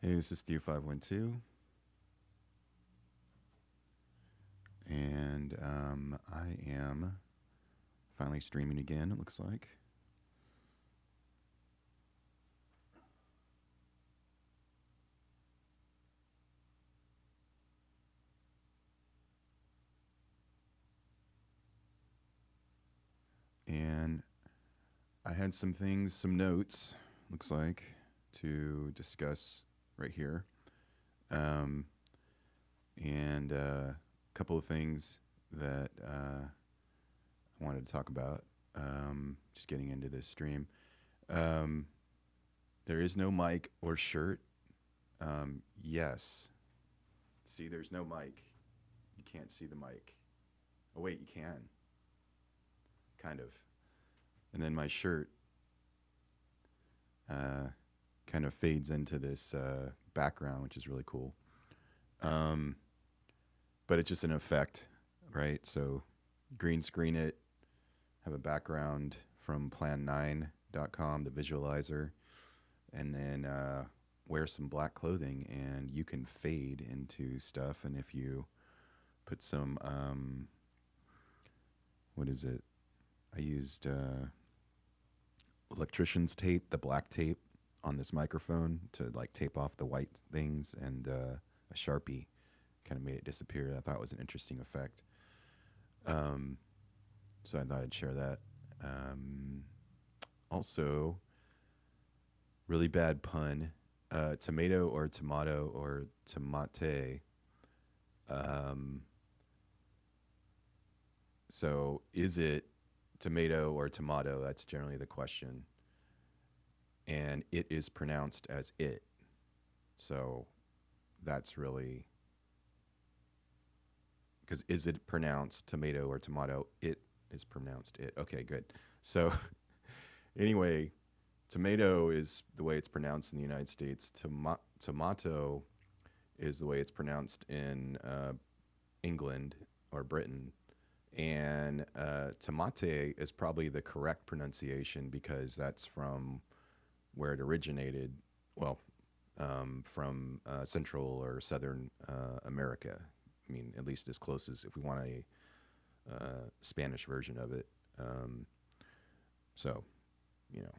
Hey, this is thew512, and I am finally streaming again, it looks like. And I had some things, some notes, looks like, to discuss right here. Um, and a couple of things that I wanted to talk about, just getting into this stream. Um, there is no mic or shirt. Yes. See, there's no mic. You can't see the mic. Oh, wait, you can. Kind of. And then my shirt uh, kind of fades into this background, which is really cool. Um, but it's just an effect, right? So green screen it, have a background from plan9.com, the visualizer, and then wear some black clothing, and you can fade into stuff. And if you put some, what is it? I used electrician's tape, the black tape on this microphone to like tape off the white things, and a Sharpie kind of made it disappear. I thought it was an interesting effect. Um, so I thought I'd share that. Also, really bad pun. Tomato or tomato or tomate. Um, so is it tomato or tomato? That's generally the question. And it is pronounced as it. So that's really, because is it pronounced tomato or tomato? It is pronounced it. Okay, good. So anyway, tomato is the way it's pronounced in the United States. Tomato is the way it's pronounced in England or Britain. And tomate is probably the correct pronunciation because that's from where it originated. Well, from Central or Southern America. I mean, at least as close as if we want a Spanish version of it. Um, so, you know.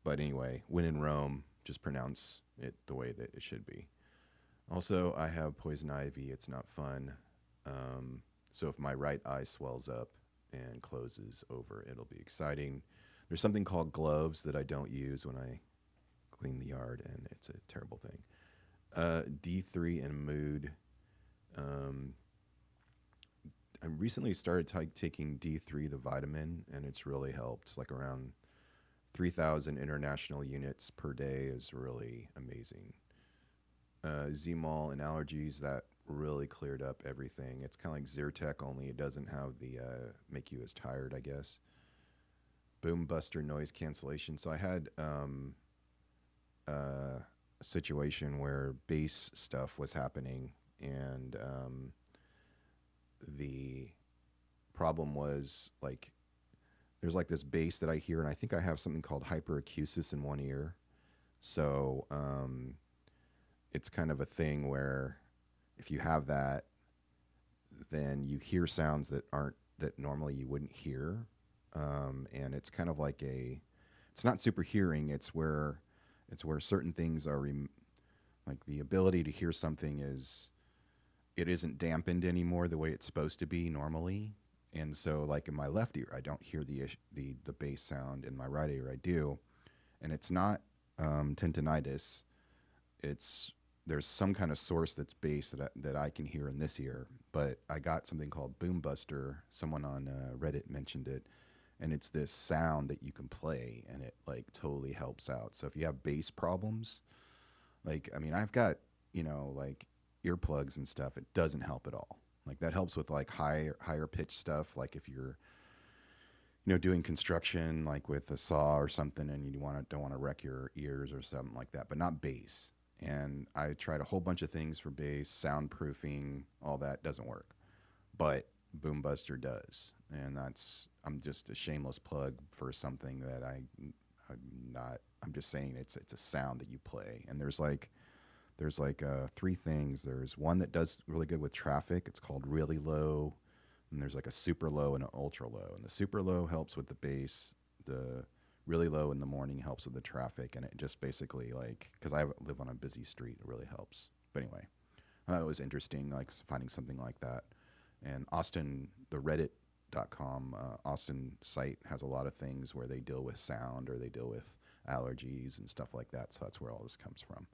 But anyway, when in Rome, just pronounce it the way that it should be. Also, I have poison ivy. It's not fun. So if my right eye swells up and closes over, it'll be exciting. There's something called gloves that I don't use when I clean the yard, and it's a terrible thing. D3 and mood. Um, I recently started taking D3, the vitamin, and it's really helped. It's like around 3,000 international units per day is really amazing. Z-Mall and allergies, that really cleared up everything. It's kind of like Zyrtec, only it doesn't have the make you as tired, I guess. Boom Buster noise cancellation. So I had a situation where bass stuff was happening, and the problem was like there's like this bass that I hear, and I think I have something called hyperacusis in one ear. So it's kind of a thing where if you have that, then you hear sounds that aren't that normally you wouldn't hear, and it's kind of like it's not super hearing. It's where certain things are like the ability to hear something is it isn't dampened anymore the way it's supposed to be normally. And so, like in my left ear, I don't hear the bass sound. In my right ear, I do, and it's not tinnitus. It's there's some kind of source that's bass that I can hear in this ear. But I got something called Boom Buster. Someone on Reddit mentioned it, and it's this sound that you can play, and it like totally helps out. So if you have bass problems, like I mean, I've got like earplugs and stuff. It doesn't help at all. Like that helps with like higher pitch stuff. Like if you're doing construction like with a saw or something, and you don't want to wreck your ears or something like that, but not bass. And I tried a whole bunch of things for bass, soundproofing, all that doesn't work, but Boom Buster does, and I'm just a shameless plug for something that I'm not. I'm just saying it's a sound that you play, and there's like There's like three things. There's one that does really good with traffic. It's called really low. And there's like a super low and an ultra low. And the super low helps with the bass. The really low in the morning helps with the traffic. And it just basically like, because I live on a busy street, it really helps. But anyway, it was interesting, like finding something like that. And Austin, the Reddit.com Austin site has a lot of things where they deal with sound or they deal with allergies and stuff like that. So that's where all this comes from.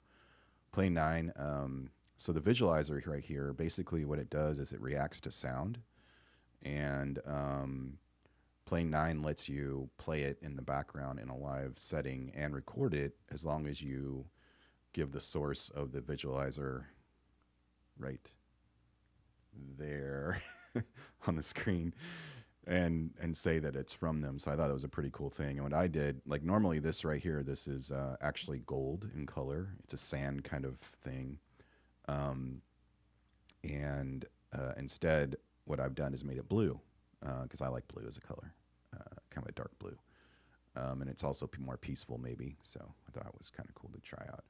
Plane 9. So the visualizer right here, basically what it does is it reacts to sound. And Plane 9 lets you play it in the background in a live setting and record it as long as you give the source of the visualizer right there on the screen and say that it's from them. So I thought it was a pretty cool thing. And what I did, like normally this right here, this is actually gold in color. It's a sand kind of thing. And instead, what I've done is made it blue because I like blue as a color, kind of a dark blue. And it's also more peaceful maybe. So I thought it was kind of cool to try out.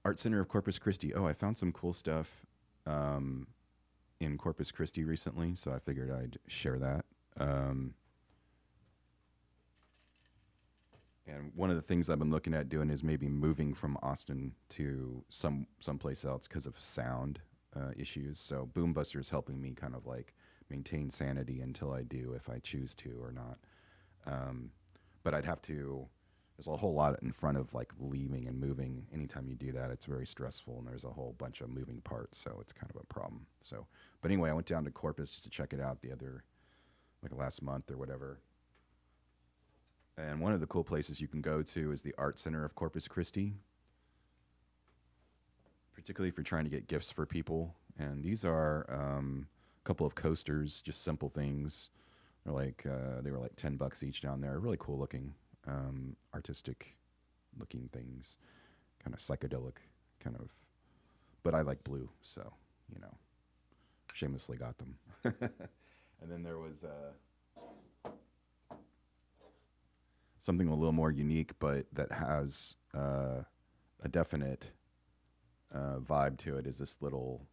Art Center of Corpus Christi. Oh, I found some cool stuff in Corpus Christi recently, so I figured I'd share that. And one of the things I've been looking at doing is maybe moving from Austin to someplace else because of sound issues. So Boombuster is helping me kind of like maintain sanity until I do, if I choose to or not. But I'd have to. There's a whole lot in front of like leaving and moving. Anytime you do that, it's very stressful, and there's a whole bunch of moving parts, so it's kind of a problem. So, but anyway, I went down to Corpus just to check it out like last month or whatever. And one of the cool places you can go to is the Art Center of Corpus Christi, particularly if you're trying to get gifts for people. And these are a couple of coasters, just simple things. They're like they were like $10 each down there. Really cool looking. Artistic looking things, kind of psychedelic, kind of, but I like blue, so shamelessly got them. And then there was something a little more unique, but that has a definite vibe to it. Is this little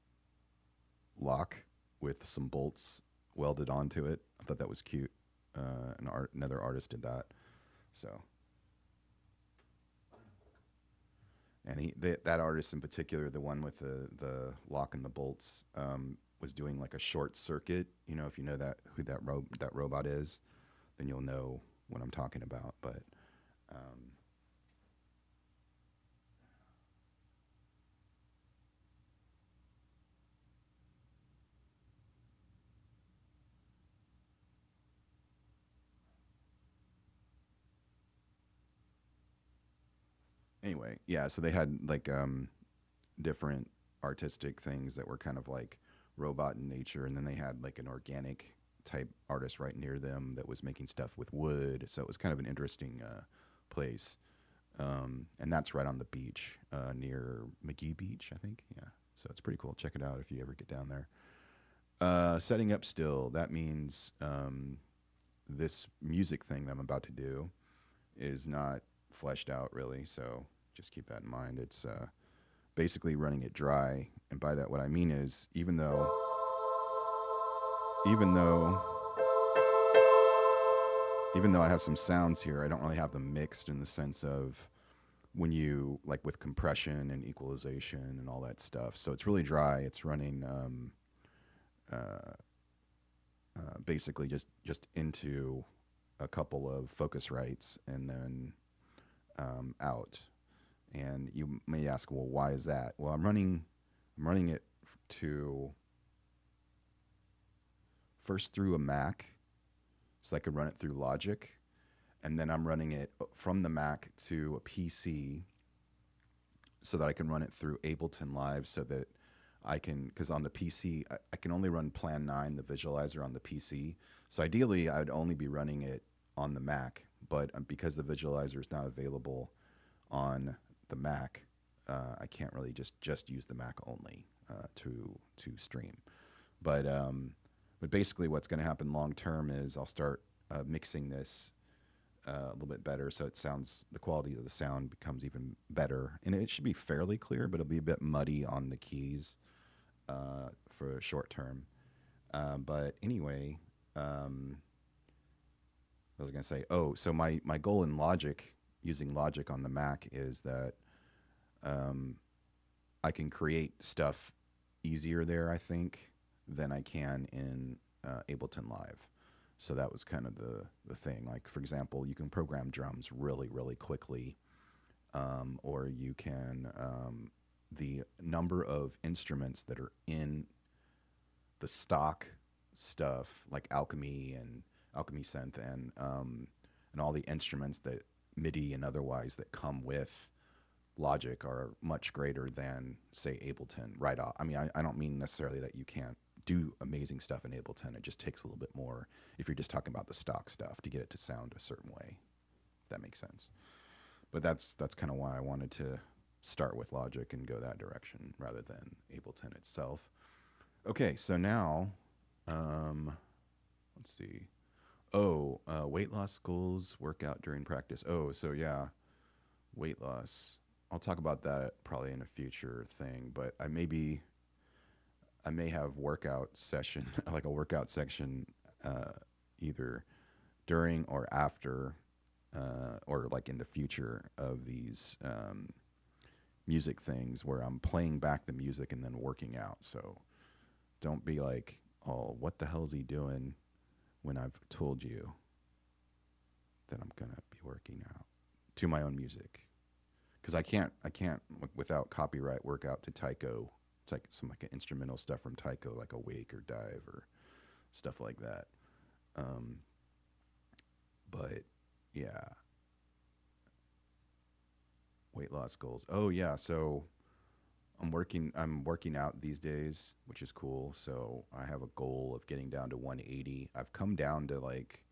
lock with some bolts welded onto it. I thought that was cute. Another artist did that. So, and that artist in particular, the one with the lock and the bolts, was doing like a short circuit. If you know who that robot is, then you'll know what I'm talking about. But anyway, yeah. So they had like different artistic things that were kind of like robot in nature, and then they had like an organic type artist right near them that was making stuff with wood. So it was kind of an interesting place. And that's right on the beach near McGee Beach, I think. Yeah. So it's pretty cool. Check it out if you ever get down there. Setting up still. That means this music thing that I'm about to do is not fleshed out really. So just keep that in mind. It's basically running it dry. And by that, what I mean is even though I have some sounds here, I don't really have them mixed in the sense of when you like with compression and equalization and all that stuff. So it's really dry. It's running basically just into a couple of Focusrites and then out. And you may ask, well, why is that? Well, I'm running it to first through a Mac, so I could run it through Logic, and then I'm running it from the Mac to a PC so that I can run it through Ableton Live, so that I can, because on the PC, I can only run Plan 9, the visualizer, on the PC. So ideally, I would only be running it on the Mac, but because the visualizer is not available on the Mac, I can't really just use the Mac only to stream. But basically what's going to happen long term is I'll start mixing this a little bit better, so it sounds, the quality of the sound becomes even better, and it should be fairly clear, but it'll be a bit muddy on the keys for short term. But anyway, what was I gonna say? Oh, so my goal in Logic, using Logic on the Mac, is that I can create stuff easier there, I think, than I can in Ableton Live. So that was kind of the thing. Like, for example, you can program drums really, really quickly, or you can, the number of instruments that are in the stock stuff, like Alchemy synth, and all the instruments that MIDI and otherwise that come with Logic are much greater than, say, Ableton right off. I mean, I don't mean necessarily that you can't do amazing stuff in Ableton. It just takes a little bit more if you're just talking about the stock stuff to get it to sound a certain way. If that makes sense. But that's kind of why I wanted to start with Logic and go that direction rather than Ableton itself. Okay, so now, let's see. Oh, weight loss goals, workout during practice. Oh, so yeah, weight loss. I'll talk about that probably in a future thing, but I may have workout session, like a workout section, either during or after, or like in the future of these music things where I'm playing back the music and then working out. So don't be like, oh, what the hell is he doing when I've told you that I'm going to be working out to my own music. Because I can't without copyright work out to Tycho. It's like some like instrumental stuff from Tycho, like a wake or dive or stuff like that. But yeah, weight loss goals. Oh yeah, so I'm working out these days, which is cool. So I have a goal of getting down to 180. I've come down to like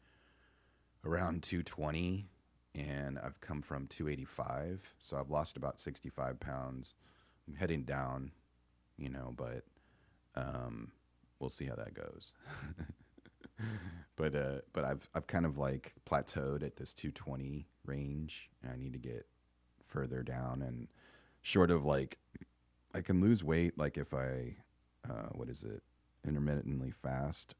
around 220. And I've come from 285, so I've lost about 65 pounds. I'm heading down, but we'll see how that goes. But I've kind of like plateaued at this 220 range, and I need to get further down. And short of like, I can lose weight like if I, intermittently fast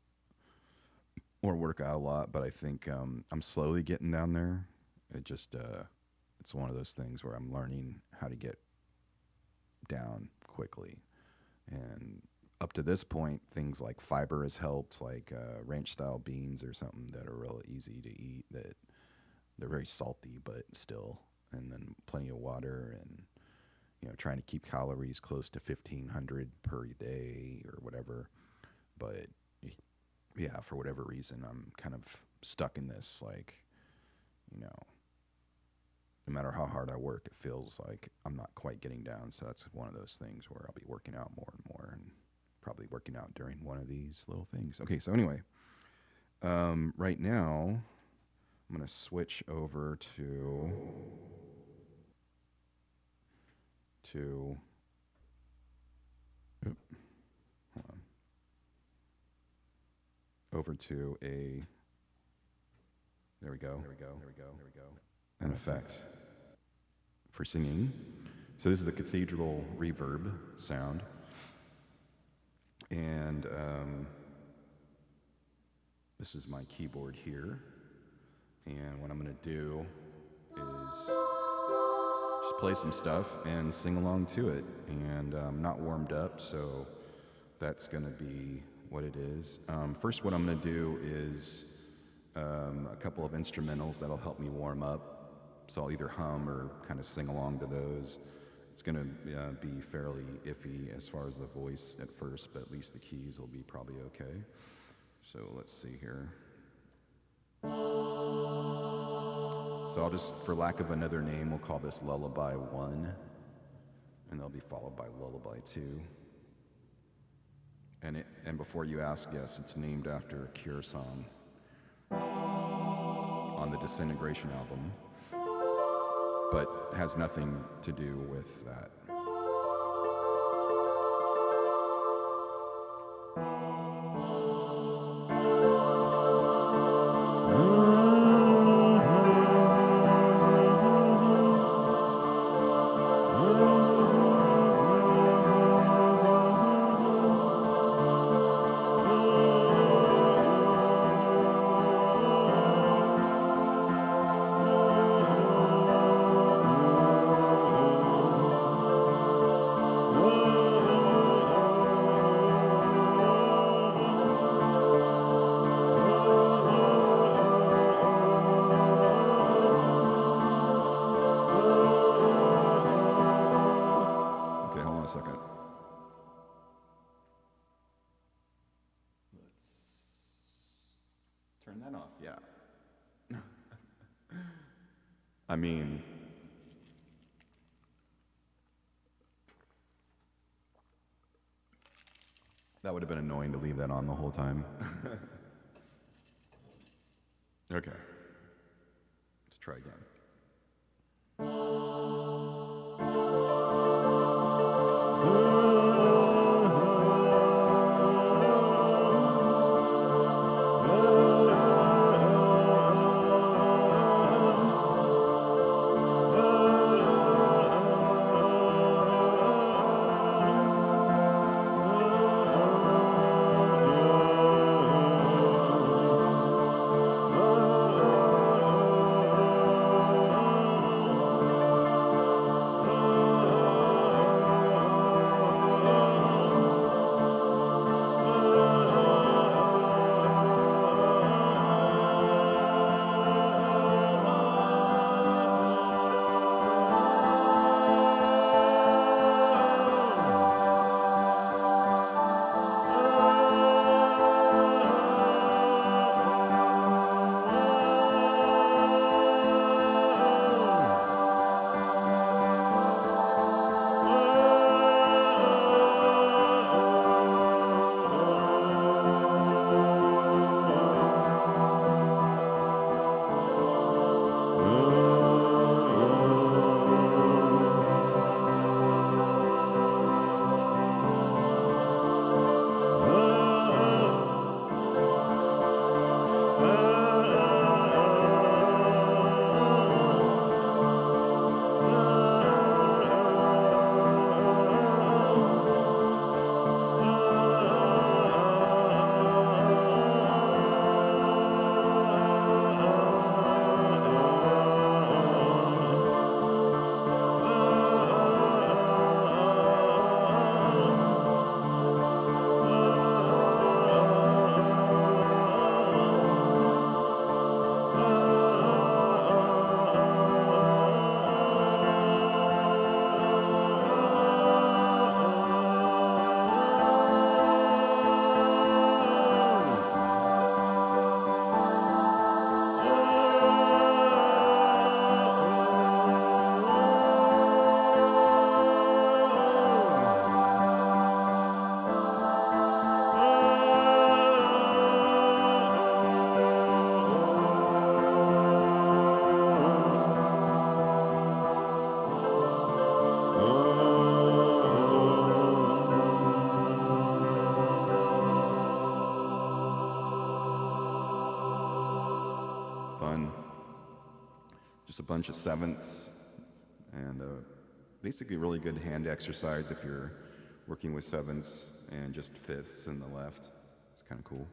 or work out a lot. But I think I'm slowly getting down there. It just, it's one of those things where I'm learning how to get down quickly. And up to this point, things like fiber has helped, like ranch style beans or something that are real easy to eat, that they're very salty, but still, and then plenty of water, and, trying to keep calories close to 1,500 per day or whatever. But yeah, for whatever reason, I'm kind of stuck in this, like, no matter how hard I work, it feels like I'm not quite getting down. So that's one of those things where I'll be working out more and more, and probably working out during one of these little things. Okay, so anyway, right now I'm going to switch over to hold on. Over to there we go. An effect for singing. So this is a cathedral reverb sound. And this is my keyboard here. And what I'm going to do is just play some stuff and sing along to it. And I'm not warmed up, so that's going to be what it is. First, what I'm going to do is a couple of instrumentals that'll help me warm up. So I'll either hum or kind of sing along to those. It's going to be fairly iffy as far as the voice at first, but at least the keys will be probably okay. So let's see here. So I'll just, for lack of another name, we'll call this Lullaby 1, and they'll be followed by Lullaby 2. And before you ask, yes, it's named after a Cure song on the Disintegration album, but has nothing to do with that. second. Let's turn that off, yeah. I mean, that would have been annoying to leave that on the whole time. Okay. Let's try again. Fun. Just a bunch of sevenths, and basically really good hand exercise if you're working with sevenths, and just fifths in the left. It's kind of cool.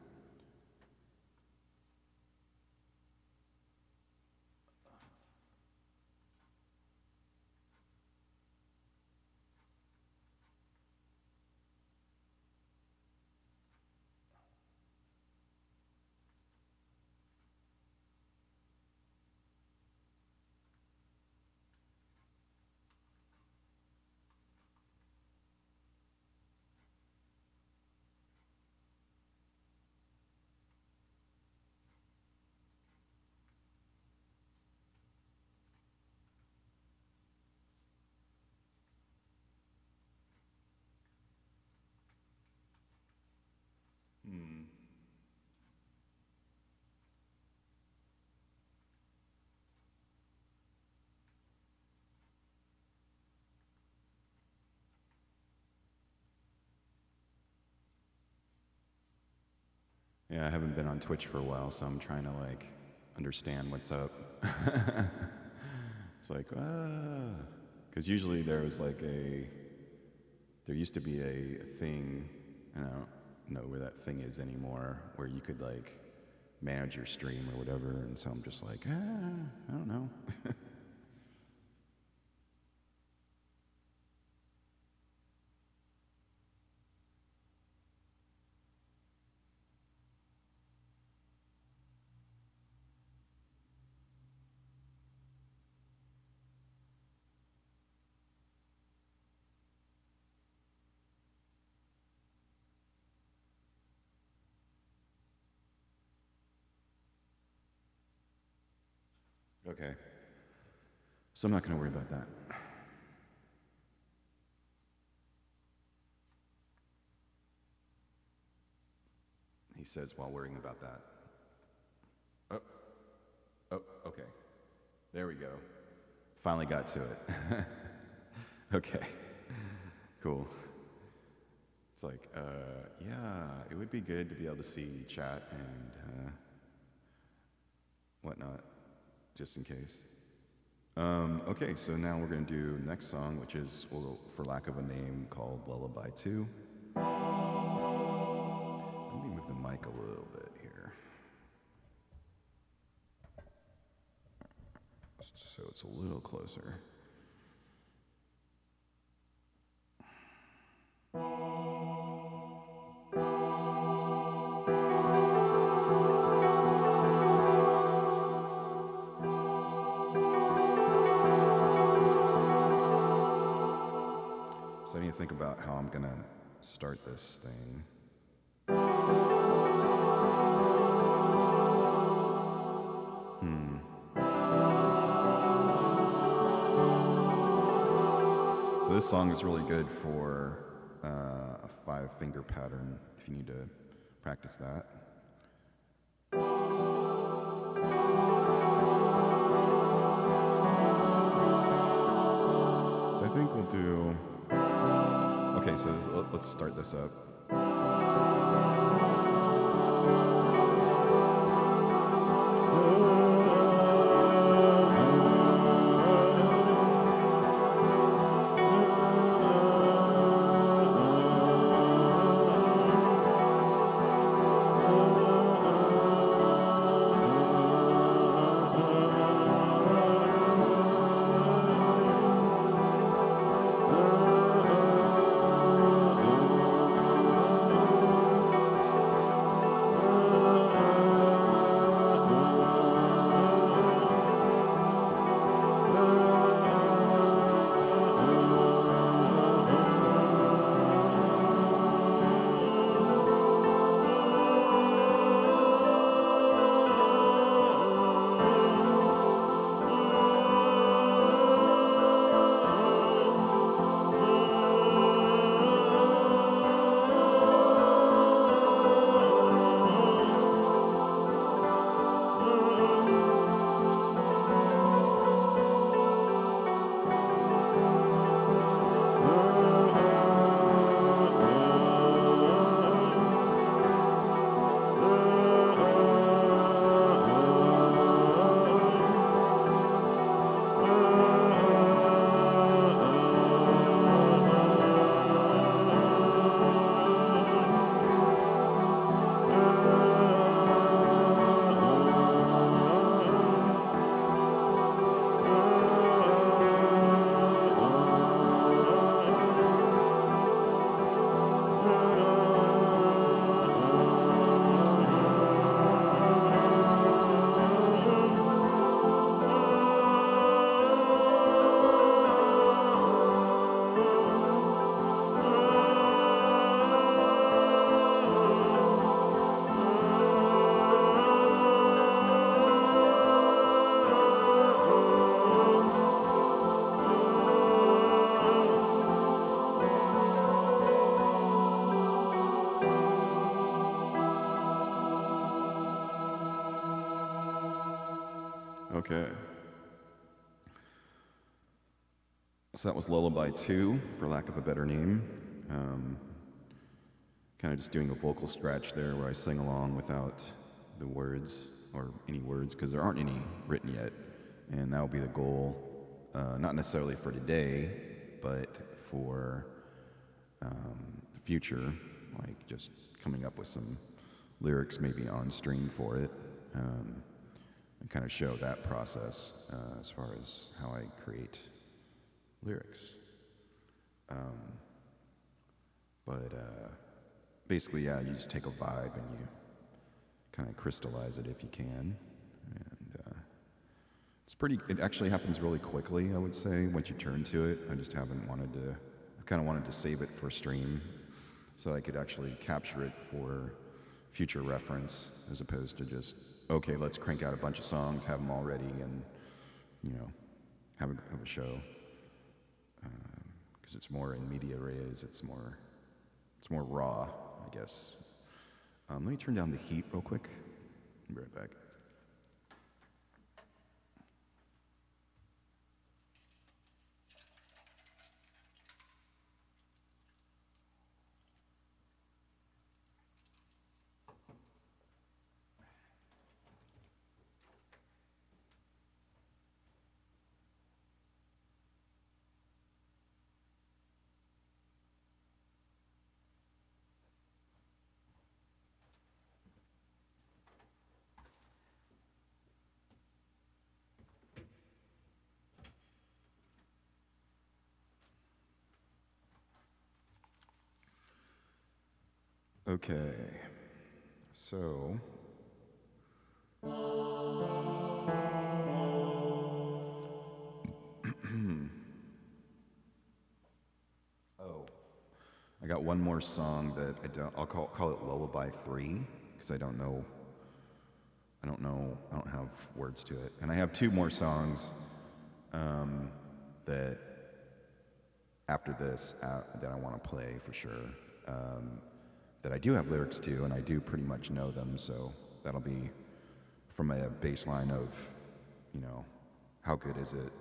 Yeah, I haven't been on Twitch for a while, so I'm trying to like understand what's up. It's like, because usually there used to be a thing, and I don't know where that thing is anymore, where you could like manage your stream or whatever, and so I'm just like, I don't know. Okay. So I'm not going to worry about that. He says while worrying about that. Oh, okay. There we go. Finally got to it. Okay. Cool. It's like, yeah, it would be good to be able to see chat and whatnot, just in case. Okay, so now we're going to do the next song, which is, well, for lack of a name, called Lullaby 2. Let me move the mic a little bit here, so it's a little closer. So I need to think about how I'm going to start this thing. So this song is really good for a 5-finger pattern if you need to practice that. So I think we'll do... Okay, so let's start this up. Okay. So that was Lullaby 2, for lack of a better name. Kind of just doing a vocal scratch there where I sing along without the words, or any words, because there aren't any written yet. And that will be the goal, not necessarily for today, but for the future, like just coming up with some lyrics maybe on stream for it. And kind of show that process as far as how I create lyrics. But basically, yeah, you just take a vibe and you kind of crystallize it if you can. And it actually happens really quickly, I would say, once you turn to it. I kind of wanted to save it for stream so that I could actually capture it for future reference, as opposed to just, okay, let's crank out a bunch of songs, have them all ready, and you know, have a show, because it's more in media res. It's more raw, I guess. Let me turn down the heat real quick. I'll be right back. Okay, so I got one more song that I'll call it Lullaby 3, because I don't have words to it. And I have 2 more songs that after this that I want to play for sure, that I do have lyrics to, and I do pretty much know them, so that'll be from a baseline of, you know, how good is it,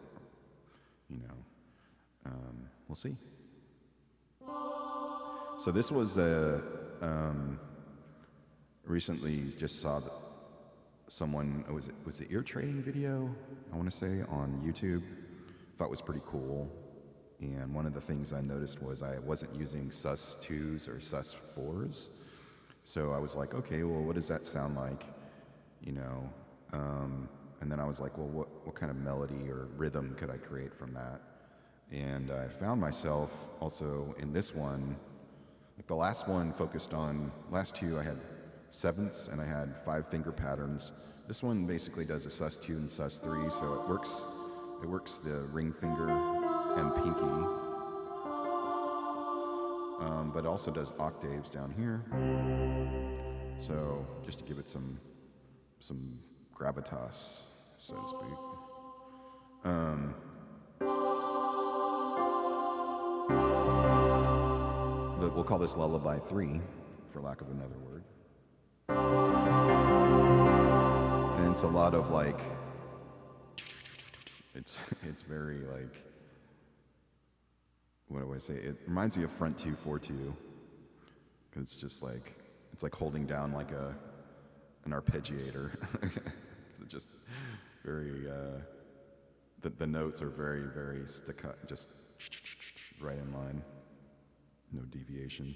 you know, we'll see. So this was recently just saw someone, was it ear training video, I want to say, on YouTube. Thought it was pretty cool. And one of the things I noticed was I wasn't using sus2s or sus4s. So I was like, okay, well, what does that sound like? You know, and then I was like, well, what kind of melody or rhythm could I create from that? And I found myself also in this one, like the last one focused on, last 2 I had 7ths and I had 5-finger patterns. This one basically does a sus2 and sus3, so it works the ring finger and pinky, but also does octaves down here. So just to give it some gravitas, so to speak. We'll call this Lullaby 3, for lack of another word. And it's a lot of like, it's very like, what do I say? It reminds me of front 2/4/2, because it's just like, it's like holding down like an arpeggiator. It's just very, the notes are very, very staccato, just right in line, no deviation.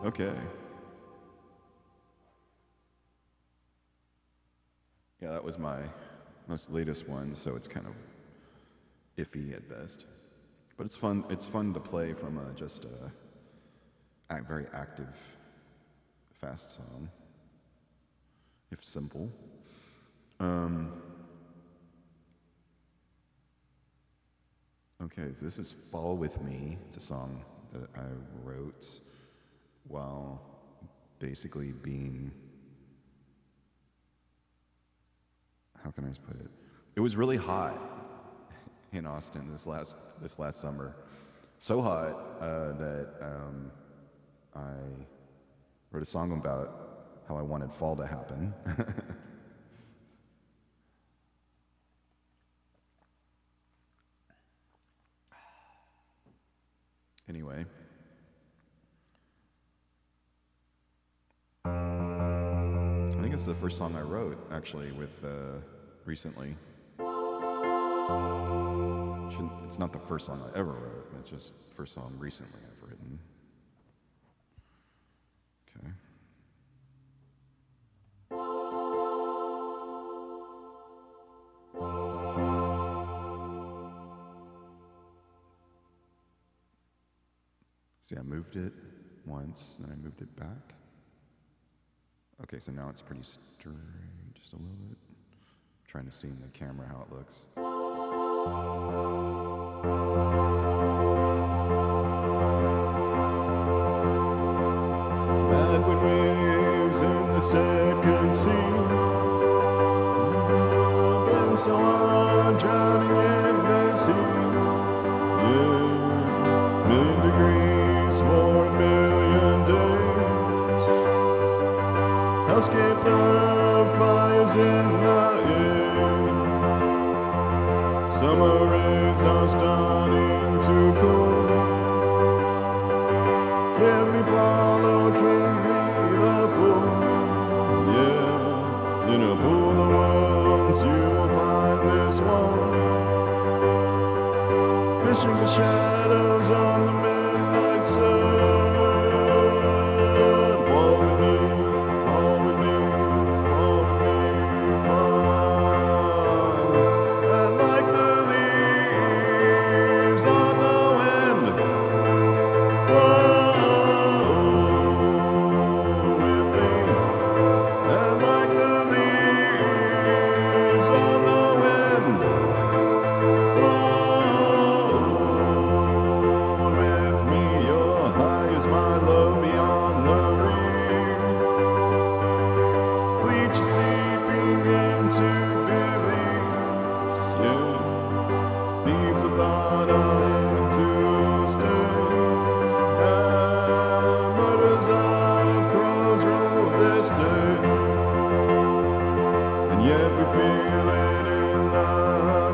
Okay. Yeah, that was my most latest one, so it's kind of iffy at best. But it's fun. It's fun to play from just a very active, fast song, if simple. Okay, so this is Fall With Me. It's a song that I wrote while basically being, how can I put it? It was really hot in Austin this last summer. So hot that I wrote a song about how I wanted fall to happen. Anyway, I think it's the first song I wrote actually with recently. It's not the first song I ever wrote. It's just the first song recently I've written. Okay. See, I moved it once, then I moved it back. Okay, so now it's pretty straight, just a little bit. I'm trying to see in the camera how it looks. Bad waves in the second sea. Been so hard drowning in the sea. Yeah, million degrees for a million days. Hellscape of fires in the air. Summer rays are starting to cool. Give me follow, king me the fool. Yeah, in a pool of worlds you will find this one. Fishing for shadows on the midnight sun. Fall with me, fall with me, fall with me, fall. And like the leaves on the wind, flow with me. And like the leaves on the wind, flow with me. Your high is my low beyond the reef. Bleach is seeping into beliefs, yeah. Leaves of thought are to stay. And murders of crows rule this day. And yet we feel it in the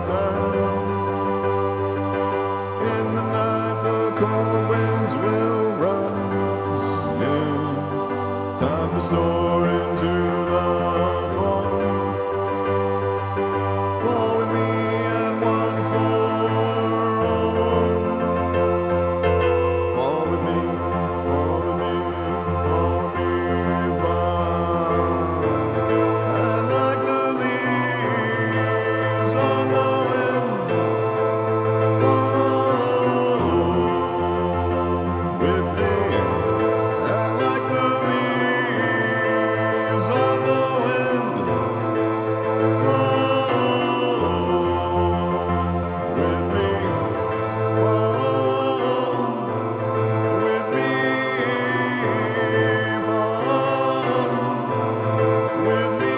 time. In the night the cold winds will rise, yeah. Time to soar into the fall. Fall with me and one for all. Fall with me, fall with me, fall with me, fall. And like the leaves on the wind, fall with me. And like the leaves on the wind, fall with me, fall with me, fall with me.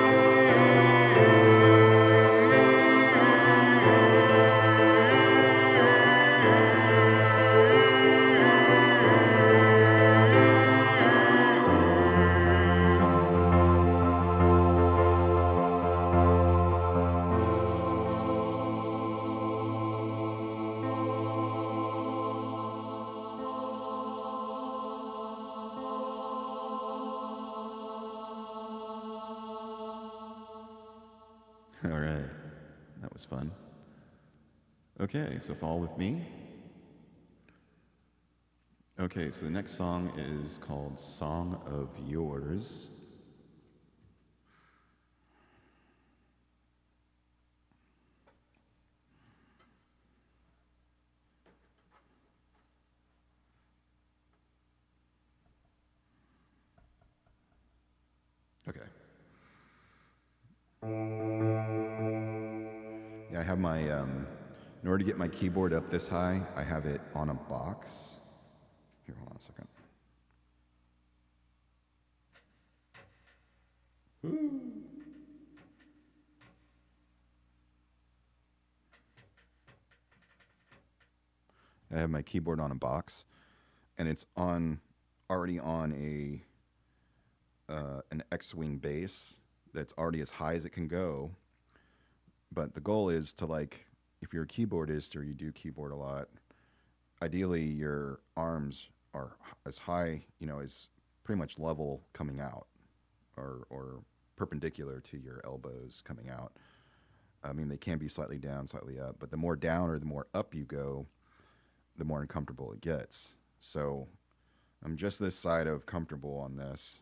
All right, that was fun. Okay, so fall with me. Okay, so the next song is called Song of Yours. Okay. Yeah, I have my, in order to get my keyboard up this high, I have it on a box. Here, hold on a second. I have my keyboard on a box, and it's already on an X-wing bass that's already as high as it can go. But the goal is to, like, if you're a keyboardist or you do keyboard a lot, ideally your arms are as high, as pretty much level coming out, or perpendicular to your elbows coming out. I mean, they can be slightly down, slightly up, but the more down or the more up you go, the more uncomfortable it gets. So I'm just this side of comfortable on this,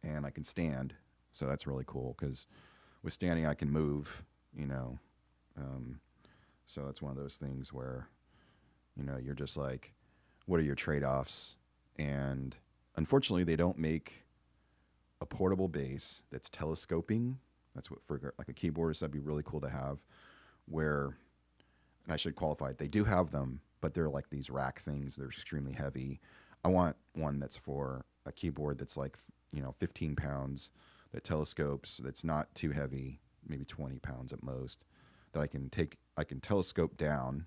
and I can stand, so that's really cool because with standing I can move, so that's one of those things where, you're just like, what are your trade-offs? And unfortunately, they don't make a portable bass that's telescoping. That's what, for like a keyboardist, that'd be really cool to have. And I should qualify it, they do have them, but they're like these rack things. They're extremely heavy. I want one that's for a keyboard that's like, 15 pounds, that telescopes, that's not too heavy, maybe 20 pounds at most, that I can telescope down,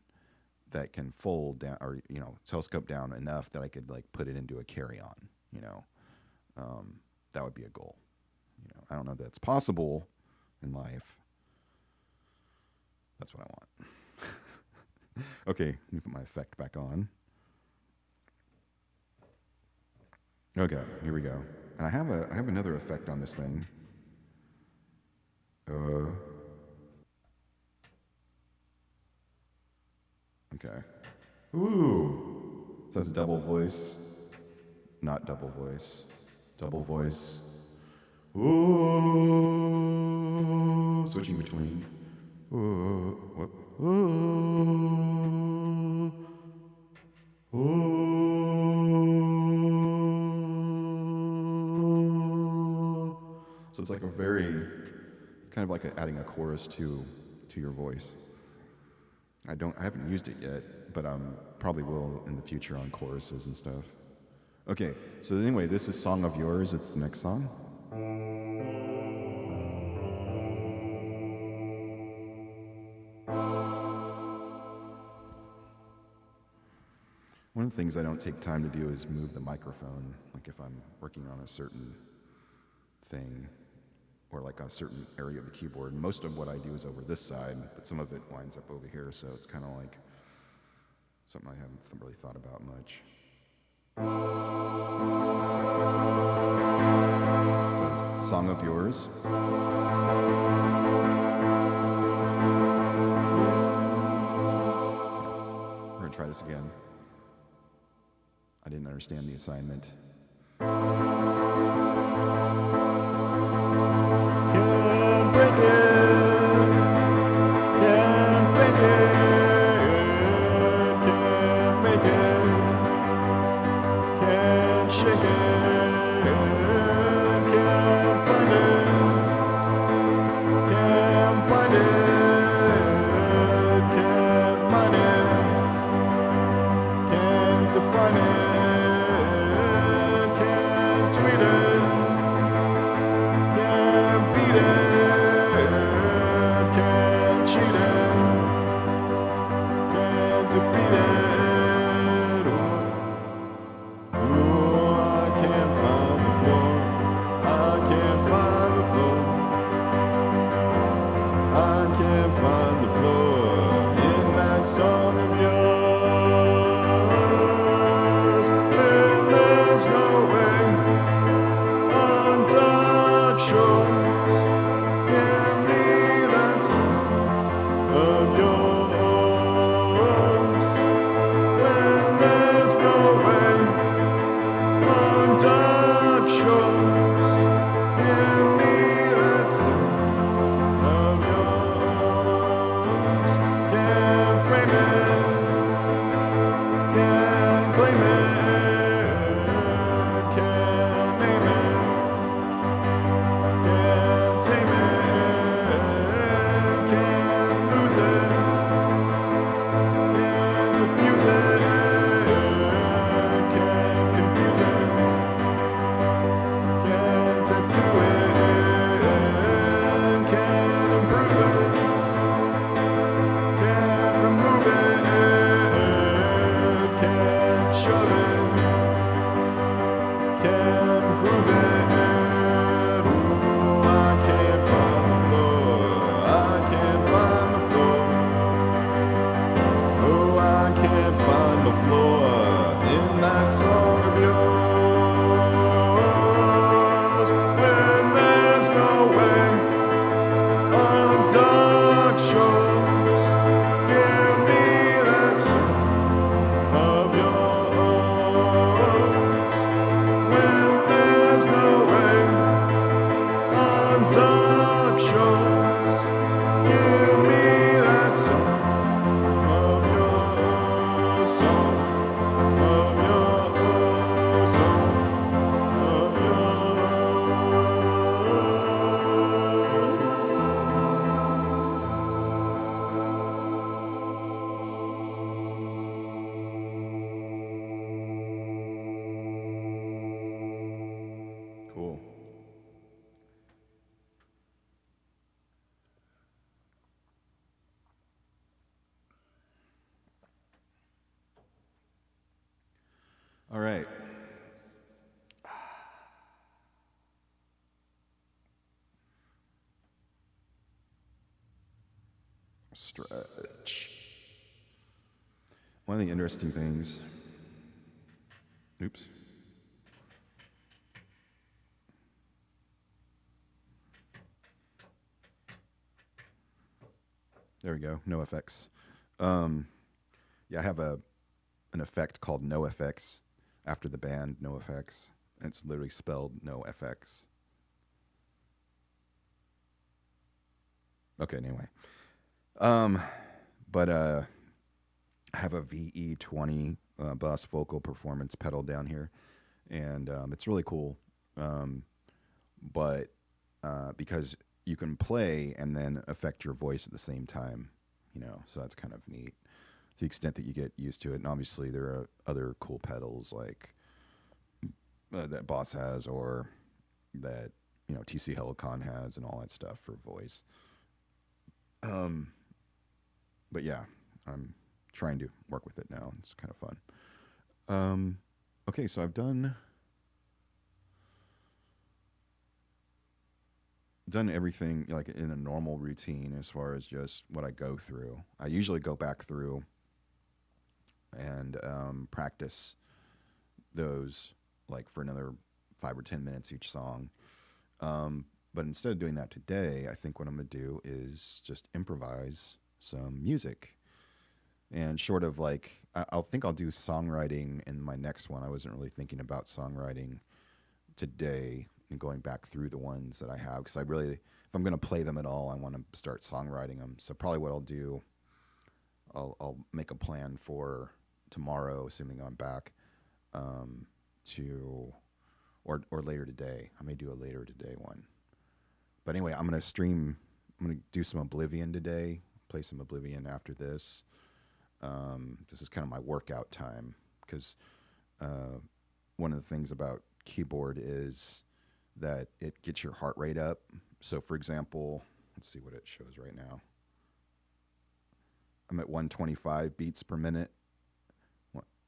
that can fold down, or, telescope down enough that I could like put it into a carry-on, that would be a goal. I don't know if that's possible in life. That's what I want. Okay, let me put my effect back on. Okay, here we go. And I have another effect on this thing. Okay. Ooh. So that's double voice. Not double voice. Double voice. Ooh. Switching between. Ooh. What? Ooh. Ooh. So it's like kind of like adding a chorus to your voice. I haven't used it yet, but probably will in the future on choruses and stuff. Okay, so anyway, this is Song of Yours. It's the next song. One of the things I don't take time to do is move the microphone, like if I'm working on a certain thing or like a certain area of the keyboard. Most of what I do is over this side, but some of it winds up over here, so it's kind of like something I haven't really thought about much. So, Song of Yours. Okay, we're gonna try this again. I didn't understand the assignment. Can't break it, can't fake it, can't make it, can't shake it, can't find it, can't find it, can't mind it, can't define it, can't tweet it. Can't beat it, can't cheat it, can't defeat it. Ooh, I can't find the floor, I can't find the floor, I can't find the floor in that song of yours. And there's no way untouched shores. Give me that song of yours. When on the floor in that song of yours. When there's no way on dark shores, give me that song of yours. When there's no way on dark shores, give me that song of your song of your song of your. Cool. All right. Stretch. One of the interesting things. Oops. There we go. No effects. Yeah, I have an effect called No Effects after the band No Effects. And it's literally spelled No FX. Okay, anyway. But I have a VE20 bus vocal performance pedal down here, and it's really cool. But because you can play and then affect your voice at the same time, so that's kind of neat. To the extent that you get used to it, and obviously there are other cool pedals like that Boss has, or that TC Helicon has, and all that stuff for voice. But yeah, I'm trying to work with it now. It's kind of fun. Okay, so I've done everything like in a normal routine as far as just what I go through. I usually go back through and practice those like for another 5 or 10 minutes each song. But instead of doing that today, I think what I'm going to do is just improvise some music. And short of like, I'll do songwriting in my next one. I wasn't really thinking about songwriting today and going back through the ones that I have, because if I'm going to play them at all, I want to start songwriting them. So probably what I'll do, I'll make a plan for tomorrow, assuming I'm back, or later today. I may do a later today one. But anyway, I'm going to do some Oblivion today, play some Oblivion after this. This is kind of my workout time, because one of the things about keyboard is that it gets your heart rate up. So for example, let's see what it shows right now. I'm at 125 beats per minute,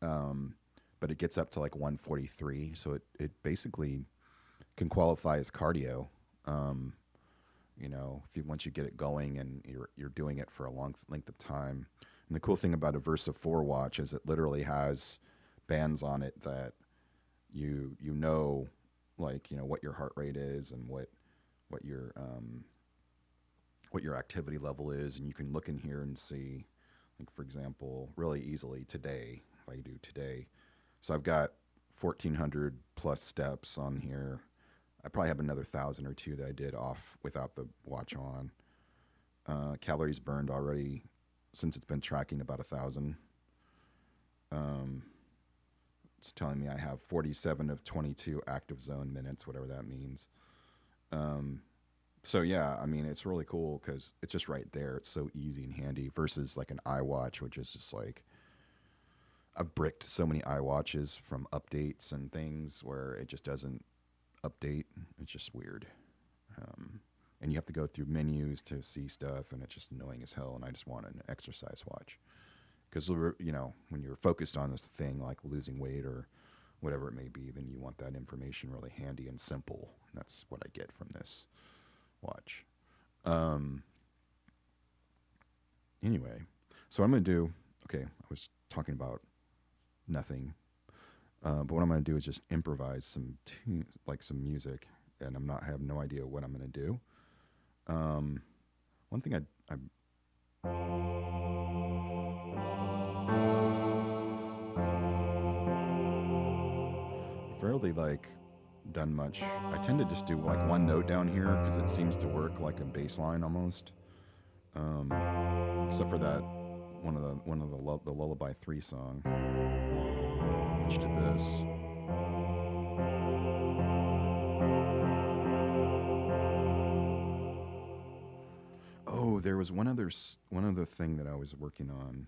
but it gets up to like 143. So it basically can qualify as cardio. Once you get it going and you're doing it for a long length of time. And the cool thing about a Versa 4 watch is it literally has bands on it that what your heart rate is and what your activity level is, and you can look in here and see, like for example, really easily today, if I do today. So I've got 1,400 plus steps on here. I probably have another 1,000 or two that I did off without the watch on. Calories burned already, since it's been tracking, about 1,000. It's telling me I have 47 of 22 active zone minutes, whatever that means. So yeah, I mean, it's really cool because it's just right there. It's so easy and handy versus like an iWatch, which is just like, I've bricked so many iWatches from updates and things where it just doesn't update. It's just weird. And you have to go through menus to see stuff, and it's just annoying as hell. And I just want an exercise watch, because when you're focused on this thing like losing weight or whatever it may be, then you want that information really handy and simple. And that's what I get from this watch. Anyway, so I'm going to do, okay, I was talking about nothing. But what I'm going to do is just improvise some tunes, like some music, and I have no idea what I'm going to do. One thing I rarely like done much. I tend to just do like one note down here because it seems to work like a bass line almost. Except for that the Lullaby 3 song, which did this. Oh, there was one other thing that I was working on.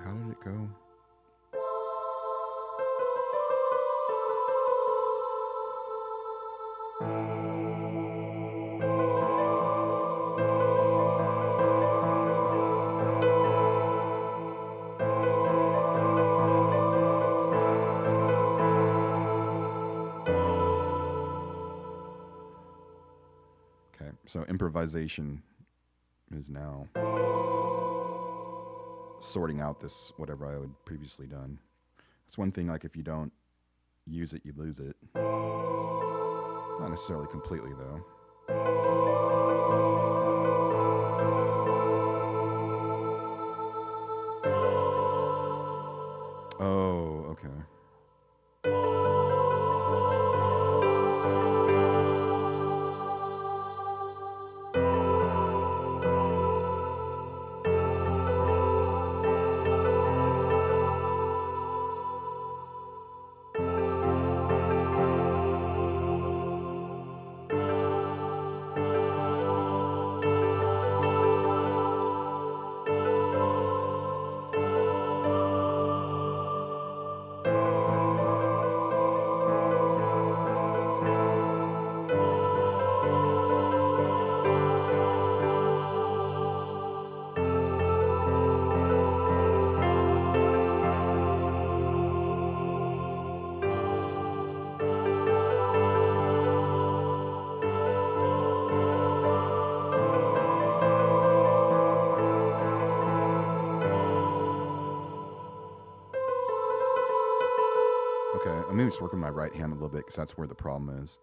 How did it go? Okay, so improvisation is now sorting out this whatever I had previously done. It's one thing, like if you don't use it, you lose it. Not necessarily completely, though. Oh, okay. Okay, I'm maybe just working my right hand a little bit because that's where the problem is.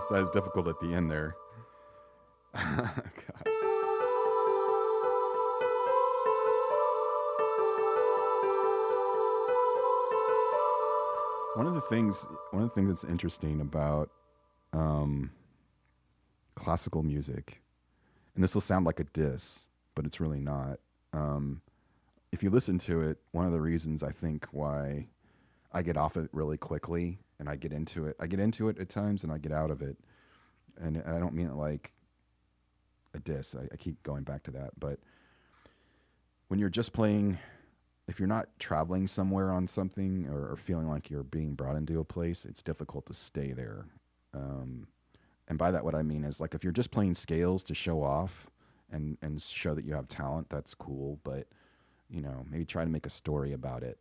That is difficult at the end there. God. One of the things that's interesting about classical music, and this will sound like a diss, but it's really not. if you listen to it, one of the reasons I think why I get off it really quickly and I get into it. I get into it at times and I get out of it. And I don't mean it like a diss. I keep going back to that. But when you're just playing, if you're not traveling somewhere on something or feeling like you're being brought into a place, it's difficult to stay there. And by that, what I mean is like if you're just playing scales to show off and show that you have talent, that's cool. But, you know, maybe try to make a story about it.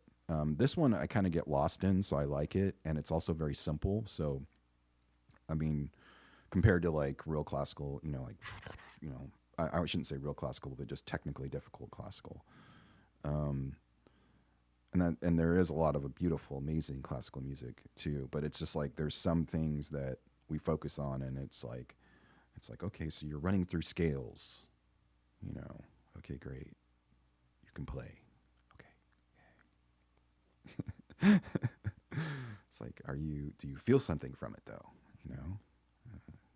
This one I kind of get lost in, so I like it. And it's also very simple. So, I mean, compared to like real classical, you know, like, you know, I shouldn't say real classical, but just technically difficult classical. And there is a lot of beautiful, amazing classical music too. But it's just like there's some things that we focus on, and it's like okay, so you're running through scales, you know. Okay, great, you can play. Okay, it's like, do you feel something from it though? You know,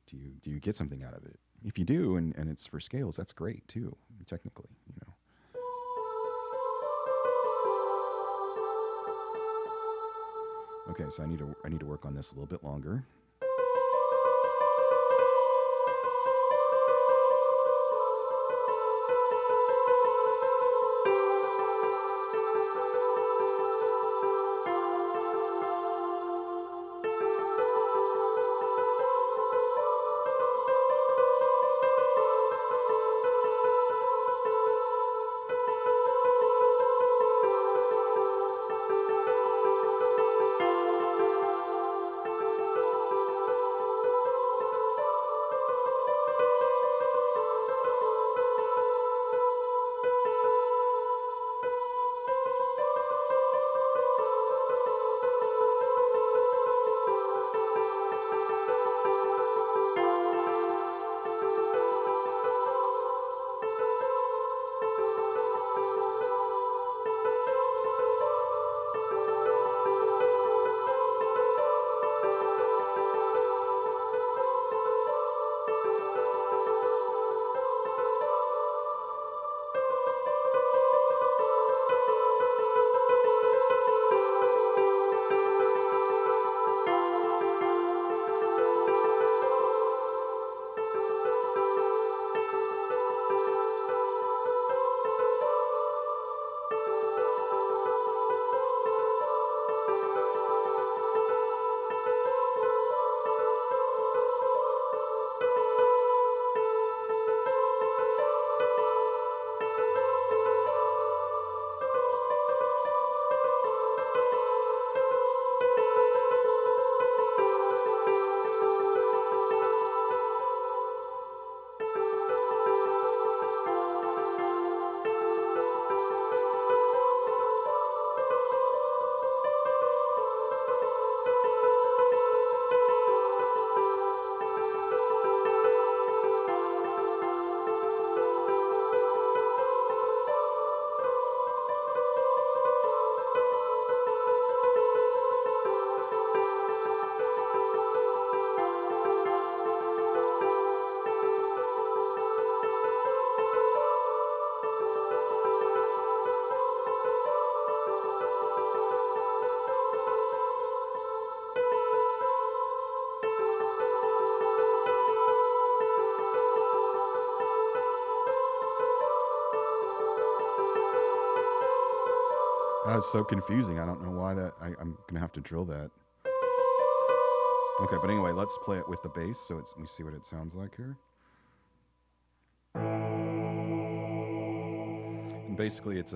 do you get something out of it? If you do, and it's for scales, that's great too, technically, you know. Okay, so I need to work on this a little bit longer. It's so confusing. I don't know why that. I'm gonna have to drill that. Okay, but anyway, let's play it with the bass. So let me see what it sounds like here. And basically, it's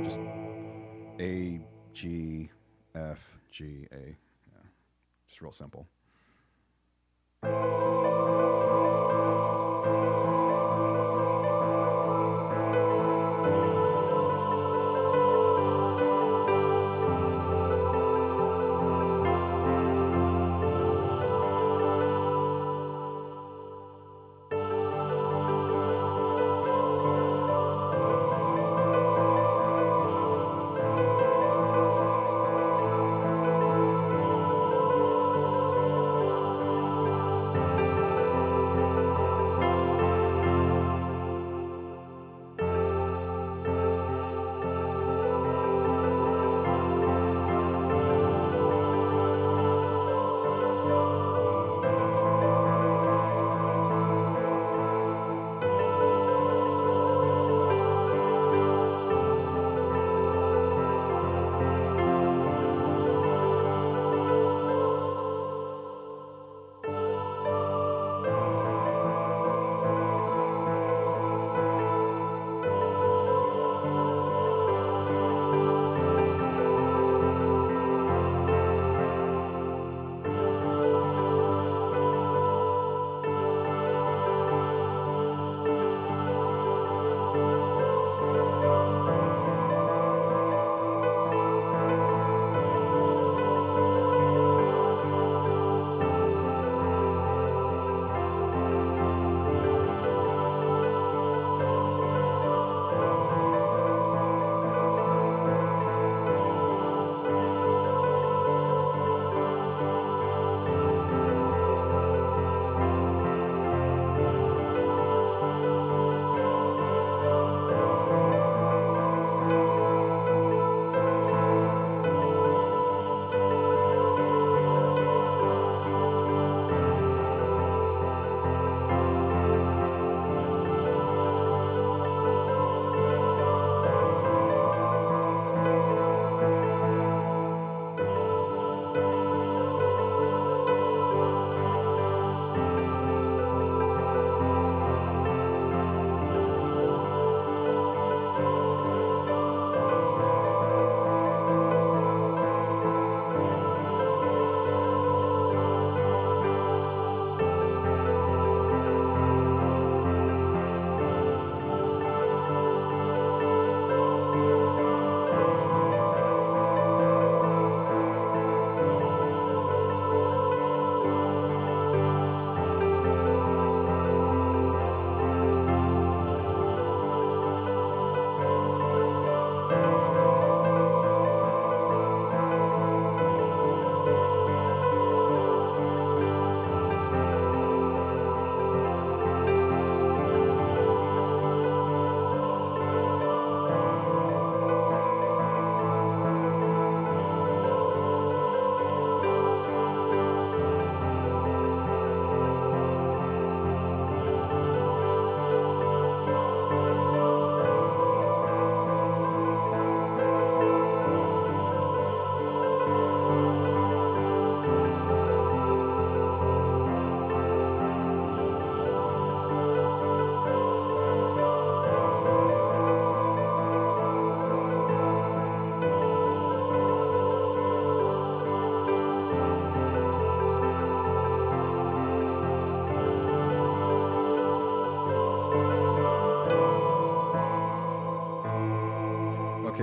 just A, G, F, G, A. Yeah, just real simple.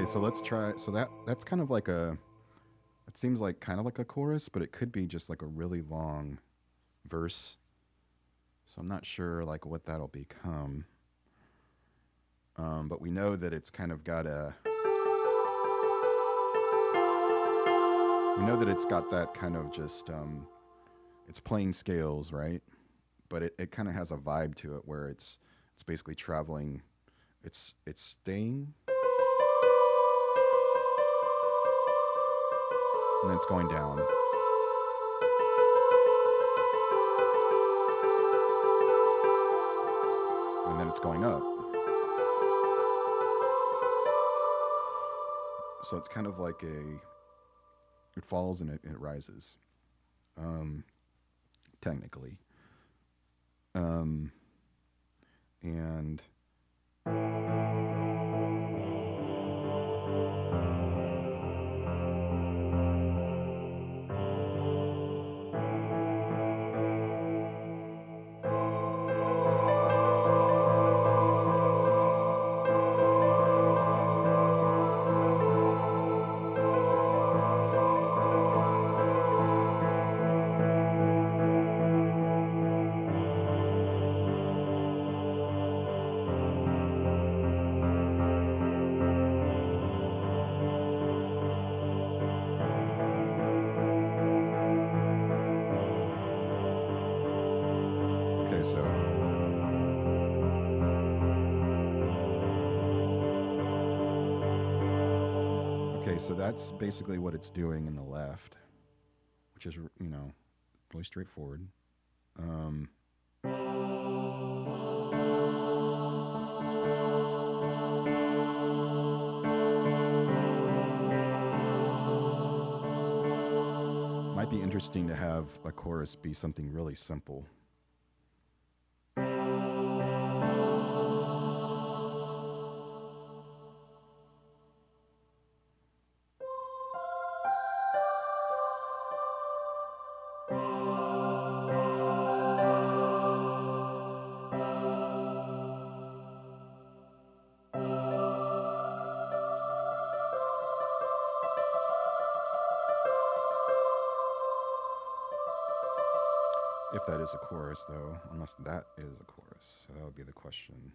so let's try. So that's kind of like a. It seems like kind of like a chorus, but it could be just like a really long verse. So I'm not sure like what that'll become. But we know that it's kind of got a. We know that it's got that kind of just. It's playing scales, right? But it kind of has a vibe to it where it's basically traveling. It's staying. And then it's going down. And then it's going up. So it's kind of like it falls and it rises. Technically. And okay, so that's basically what it's doing in the left, which is, really straightforward. Might be interesting to have a chorus be something really simple. If that is a chorus, though, unless that is a chorus. So that would be the question.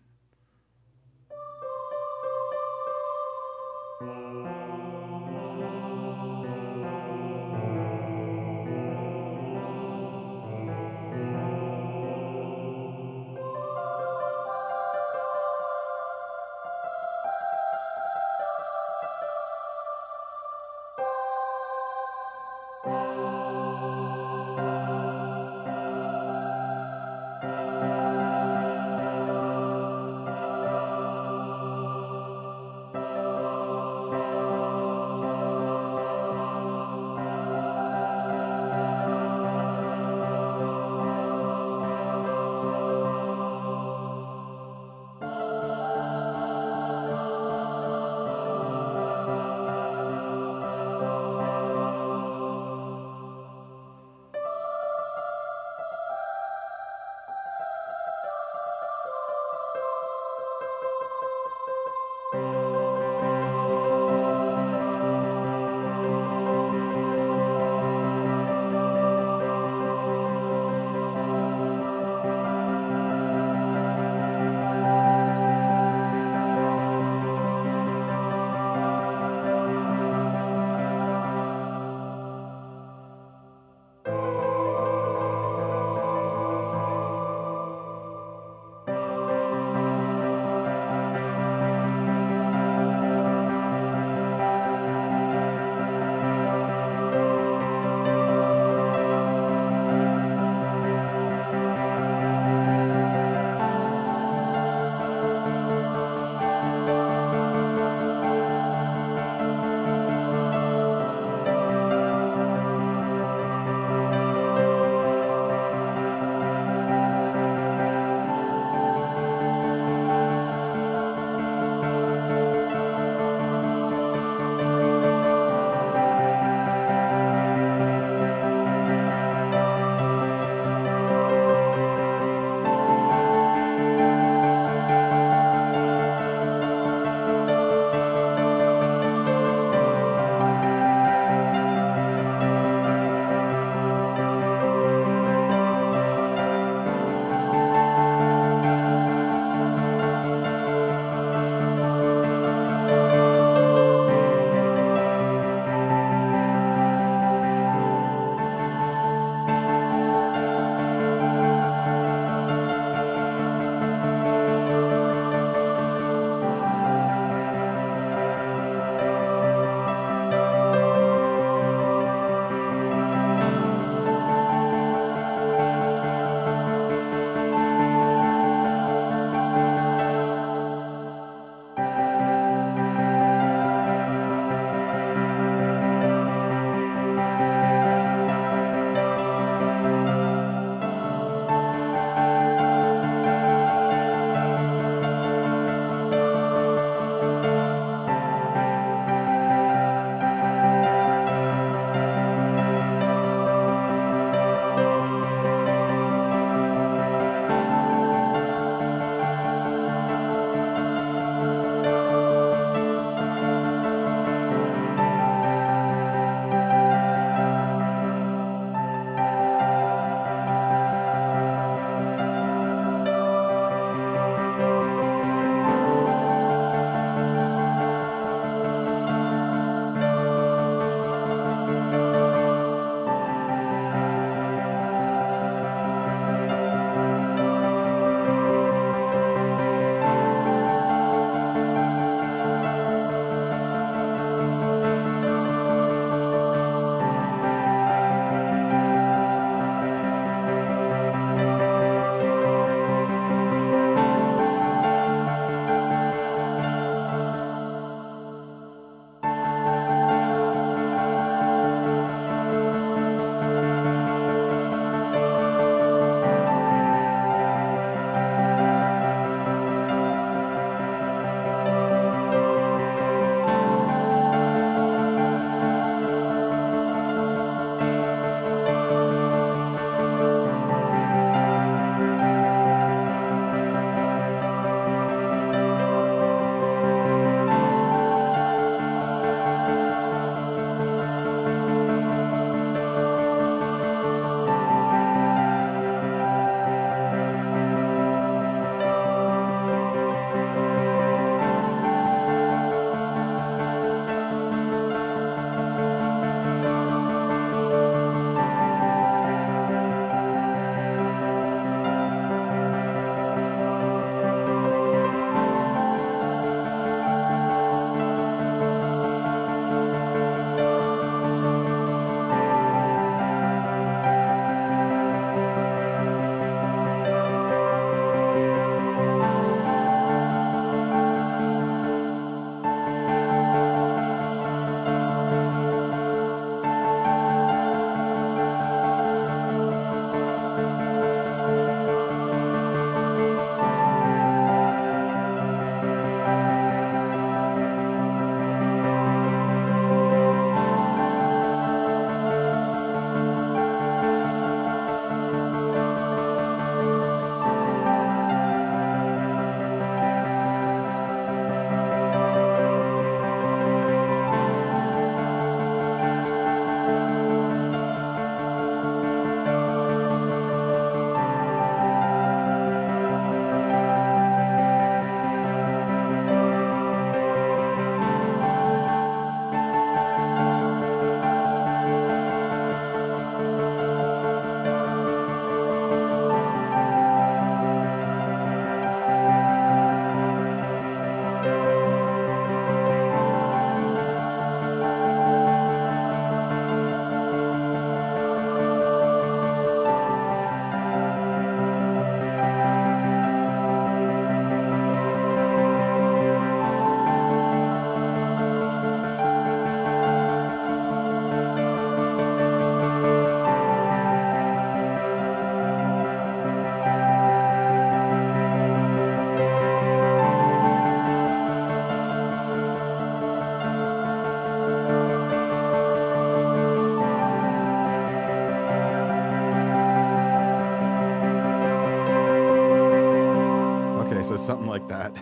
Okay, so something like that.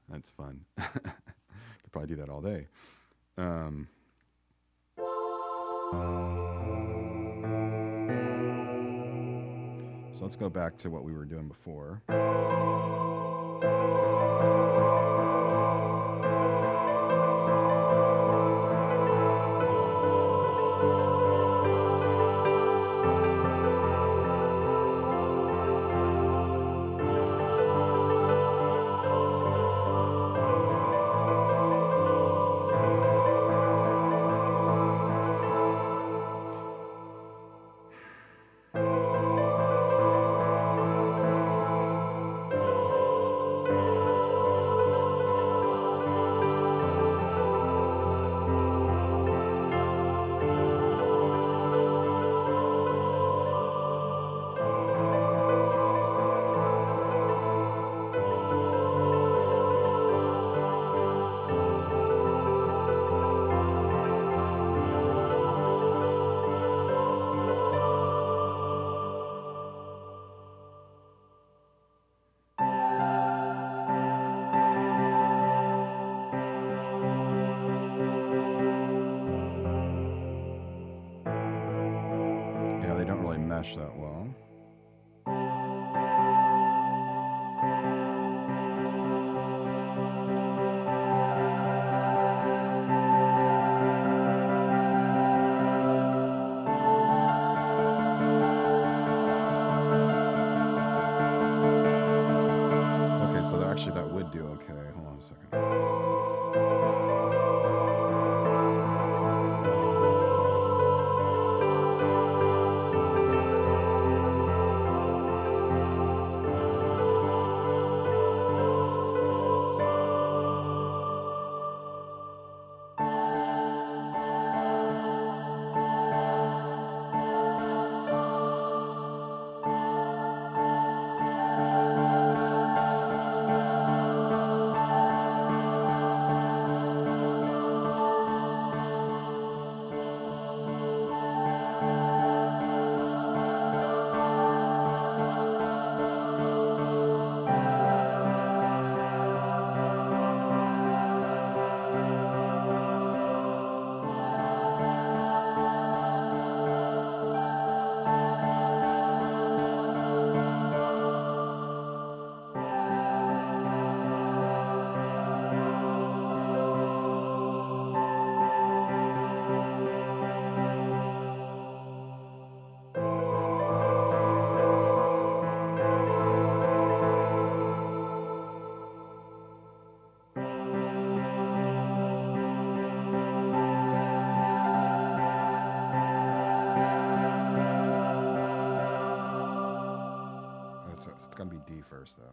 That's fun. Could probably do that all day. So let's go back to what we were doing before. Yeah, they don't really mesh that well. Okay, so actually that would do okay. Hold on a second. It's gonna be D first, though.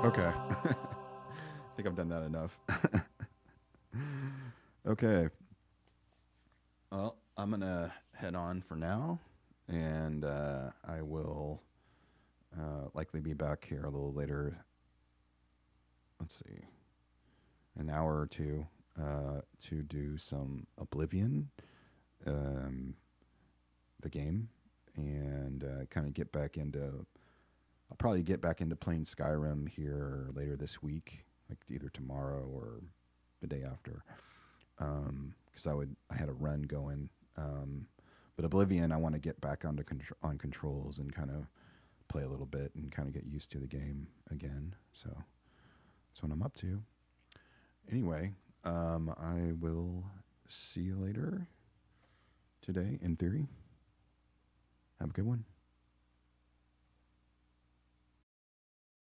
Okay. I think I've done that enough. Okay. Well, I'm going to head on for now, and I will likely be back here a little later. Let's see, an hour or two to do some Oblivion, um, the game, and kind of get back into. I'll probably get back into playing Skyrim here later this week, like either tomorrow or the day after. Because I had a run going. But Oblivion, I want to get back onto on controls and kind of play a little bit and kind of get used to the game again. So that's what I'm up to. Anyway, I will see you later today, in theory. Have a good one.